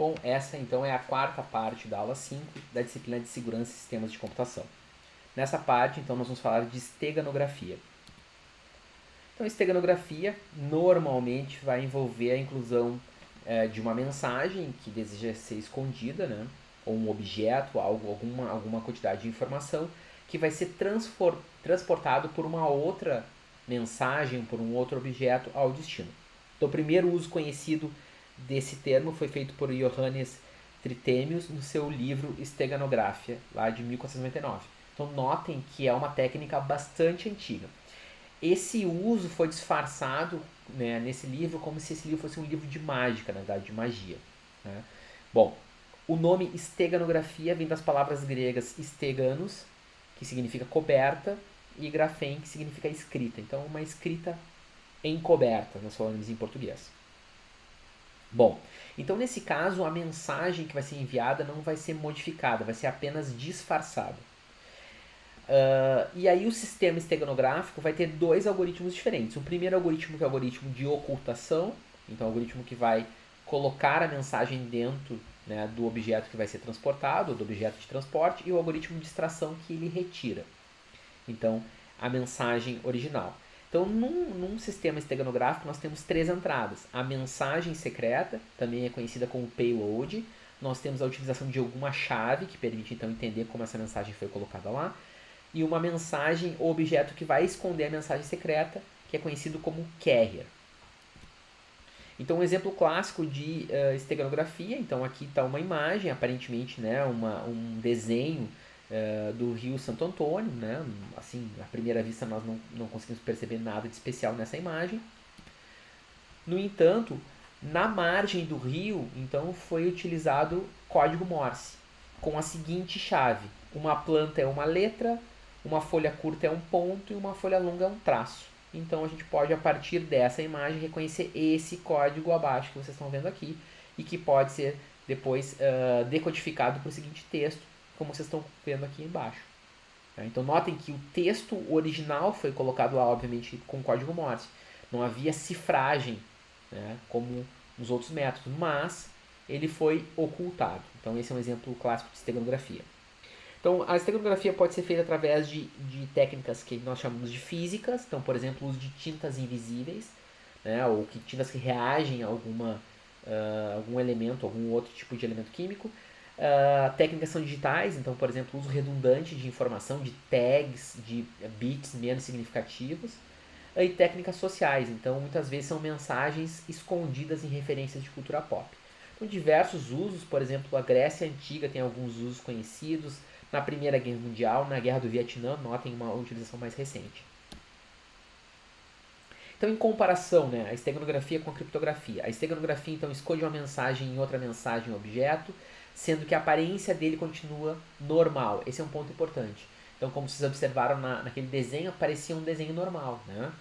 Bom, essa então é a quarta parte da aula 5 da disciplina de Segurança e Sistemas de Computação. Nessa parte, então, nós vamos falar de esteganografia. Então, esteganografia normalmente vai envolver a inclusão de uma mensagem que deseja ser escondida, né? Ou um objeto, alguma quantidade de informação que vai ser transportado por uma outra mensagem, por um outro objeto ao destino. Então, o primeiro uso conhecido desse termo foi feito por Johannes Trithemius no seu livro Steganographia, lá de 1499. Então, notem que é uma técnica bastante antiga. Esse uso foi disfarçado, né, nesse livro como se esse livro fosse um livro de mágica, na verdade, de magia. Né? Bom, o nome esteganografia vem das palavras gregas steganos, que significa coberta, e graphem, que significa escrita. Então, uma escrita encoberta, nós falamos em português. Bom, então nesse caso a mensagem que vai ser enviada não vai ser modificada, vai ser apenas disfarçada. E aí o sistema esteganográfico vai ter dois algoritmos diferentes. O primeiro algoritmo que é o algoritmo de ocultação, então o algoritmo que vai colocar a mensagem dentro, né, do objeto que vai ser transportado, do objeto de transporte, e o algoritmo de extração que ele retira. Então, a mensagem original. Então, num sistema esteganográfico, nós temos três entradas. A mensagem secreta, também é conhecida como payload. Nós temos a utilização de alguma chave, que permite, então, entender como essa mensagem foi colocada lá. E uma mensagem ou objeto que vai esconder a mensagem secreta, que é conhecido como carrier. Então, um exemplo clássico de esteganografia, então aqui está uma imagem, aparentemente, né, um desenho do Rio Santo Antônio, né? Assim, à primeira vista nós não conseguimos perceber nada de especial nessa imagem. No entanto, na margem do rio, então, foi utilizado código Morse, com a seguinte chave: uma planta é uma letra, uma folha curta é um ponto e uma folha longa é um traço. Então a gente pode, a partir dessa imagem, reconhecer esse código abaixo que vocês estão vendo aqui e que pode ser depois decodificado para o seguinte texto, como vocês estão vendo aqui embaixo. Então notem que o texto original foi colocado lá, obviamente, com código Morse. Não havia cifragem, né, como nos outros métodos, mas ele foi ocultado. Então esse é um exemplo clássico de esteganografia. Então, a esteganografia pode ser feita através de técnicas que nós chamamos de físicas. Então, por exemplo, o uso de tintas invisíveis, né, ou tintas que reagem a algum elemento, algum outro tipo de elemento químico. Técnicas são digitais, então, por exemplo, o uso redundante de informação, de tags, de bits menos significativos. E técnicas sociais, então, muitas vezes são mensagens escondidas em referências de cultura pop. Então, diversos usos, por exemplo, a Grécia Antiga tem alguns usos conhecidos. Na Primeira Guerra Mundial, na Guerra do Vietnã, notem uma utilização mais recente. Então, em comparação, né, a esteganografia com a criptografia. A esteganografia, então, esconde uma mensagem em outra mensagem objeto, sendo que a aparência dele continua normal. Esse é um ponto importante. Então, como vocês observaram naquele desenho, parecia um desenho normal, né?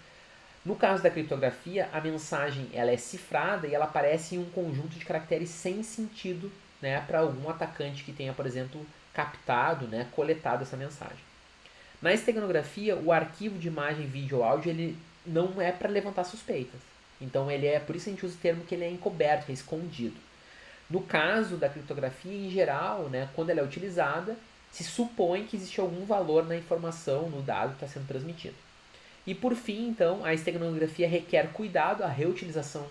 No caso da criptografia, a mensagem ela é cifrada e ela aparece em um conjunto de caracteres sem sentido, né, para algum atacante que tenha, por exemplo, captado, né, coletado essa mensagem. Na esteganografia, o arquivo de imagem, vídeo ou áudio ele não é para levantar suspeitas. Então, por isso a gente usa o termo que ele é encoberto, é escondido. No caso da criptografia, em geral, né, quando ela é utilizada, se supõe que existe algum valor na informação, no dado que está sendo transmitido. E por fim, então, a esteganografia requer cuidado, a reutilização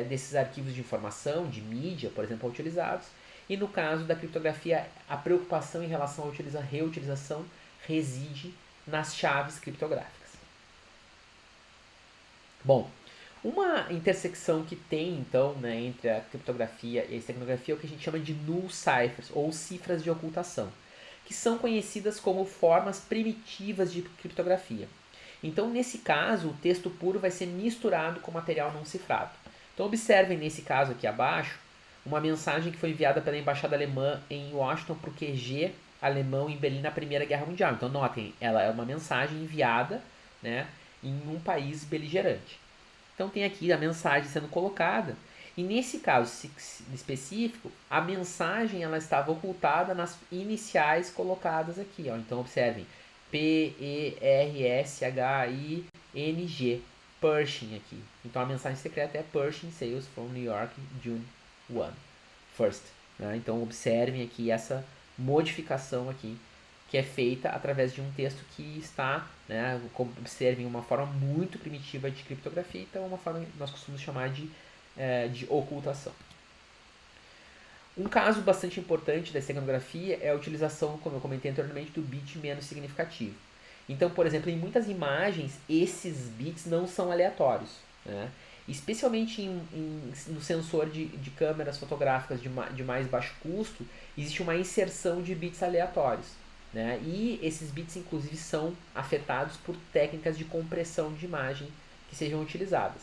desses arquivos de informação, de mídia, por exemplo, utilizados. E no caso da criptografia, a preocupação em relação à reutilização reside nas chaves criptográficas. Bom, uma intersecção que tem, então, né, entre a criptografia e a esteganografia é o que a gente chama de null ciphers, ou cifras de ocultação, que são conhecidas como formas primitivas de criptografia. Então, nesse caso, o texto puro vai ser misturado com material não cifrado. Então, observem nesse caso aqui abaixo, uma mensagem que foi enviada pela embaixada alemã em Washington para o QG alemão em Berlim na Primeira Guerra Mundial. Então, notem, ela é uma mensagem enviada, né, em um país beligerante. Então, tem aqui a mensagem sendo colocada. E nesse caso específico, a mensagem ela estava ocultada nas iniciais colocadas aqui. Ó. Então, observem, P-E-R-S-H-I-N-G, Pershing aqui. Então a mensagem secreta é Pershing Sales from New York, June 1. first. Né? Então observem aqui essa modificação aqui que é feita através de um texto que está, né, observem, uma forma muito primitiva de criptografia, então uma forma que nós costumamos chamar de ocultação. Um caso bastante importante da esteganografia é a utilização, como eu comentei anteriormente, do bit menos significativo. Então, por exemplo, em muitas imagens, esses bits não são aleatórios. Né? Especialmente no sensor de câmeras fotográficas de mais baixo custo, existe uma inserção de bits aleatórios. Né? E esses bits, inclusive, são afetados por técnicas de compressão de imagem que sejam utilizadas.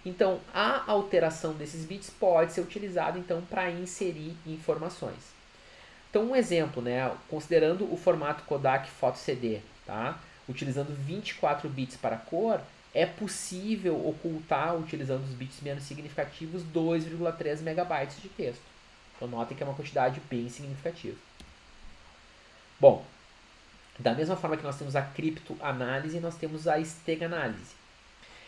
Então, a alteração desses bits pode ser utilizada então, para inserir informações. Então, um exemplo, né, considerando o formato Kodak Photo CD, tá? Utilizando 24 bits para cor, é possível ocultar, utilizando os bits menos significativos, 2,3 megabytes de texto. Então, notem que é uma quantidade bem significativa. Bom, da mesma forma que nós temos a criptoanálise, nós temos a esteganálise.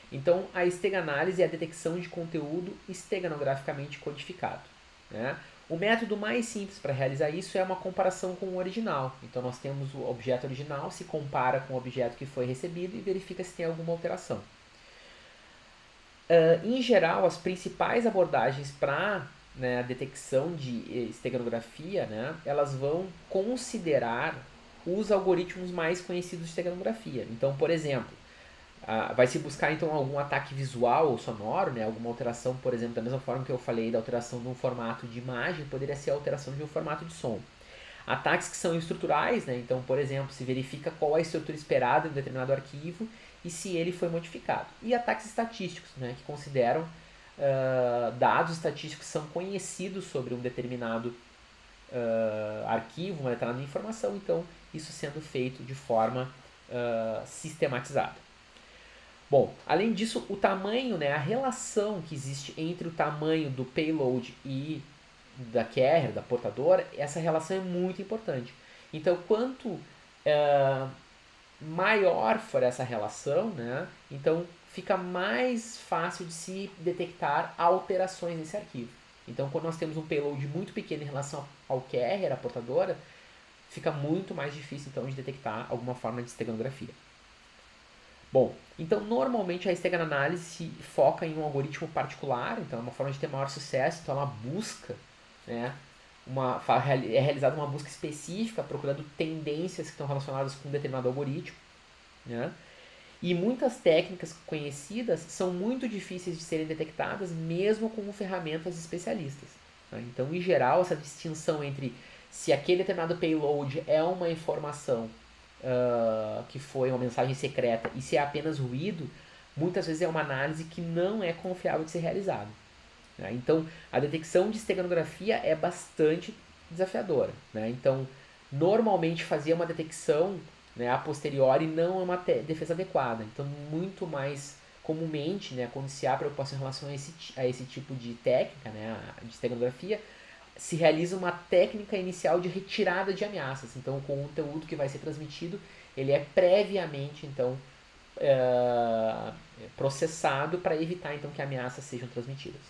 Então, a esteganálise é a detecção de conteúdo esteganograficamente codificado. Né? O método mais simples para realizar isso é uma comparação com o original. Então, nós temos o objeto original, se compara com o objeto que foi recebido e verifica se tem alguma alteração. Em geral, as principais abordagens para a detecção de esteganografia, né, elas vão considerar os algoritmos mais conhecidos de esteganografia. Então, por exemplo, vai se buscar então algum ataque visual ou sonoro, né, alguma alteração, por exemplo, da mesma forma que eu falei da alteração de um formato de imagem, poderia ser a alteração de um formato de som. Ataques que são estruturais, né, então, por exemplo, se verifica qual é a estrutura esperada em um determinado arquivo e se ele foi modificado. E ataques estatísticos, né, que consideram dados estatísticos que são conhecidos sobre um determinado arquivo, uma determinada informação, então isso sendo feito de forma sistematizada. Bom, além disso, o tamanho, né, a relação que existe entre o tamanho do payload e da carrier, da portadora, essa relação é muito importante. Então, quanto maior for essa relação, né, então fica mais fácil de se detectar alterações nesse arquivo. Então, quando nós temos um payload muito pequeno em relação ao carrier, a portadora, fica muito mais difícil então de detectar alguma forma de esteganografia. Bom, então normalmente a estegananálise se foca em um algoritmo particular, então é uma forma de ter maior sucesso, então ela busca, né, é realizada uma busca específica procurando tendências que estão relacionadas com um determinado algoritmo, né? E muitas técnicas conhecidas são muito difíceis de serem detectadas mesmo com ferramentas especialistas. Né? Então, em geral, essa distinção entre se aquele determinado payload é uma informação que foi uma mensagem secreta e se é apenas ruído, muitas vezes é uma análise que não é confiável de ser realizada. Né? Então, a detecção de esteganografia é bastante desafiadora. Né? Então, normalmente fazer uma detecção, né, a posteriori não é uma defesa adequada. Então, muito mais comumente, né, quando se há preocupação em relação a esse tipo de técnica, né, de esteganografia, se realiza uma técnica inicial de retirada de ameaças. Então, o conteúdo que vai ser transmitido, ele é previamente, então, processado para evitar então que ameaças sejam transmitidas.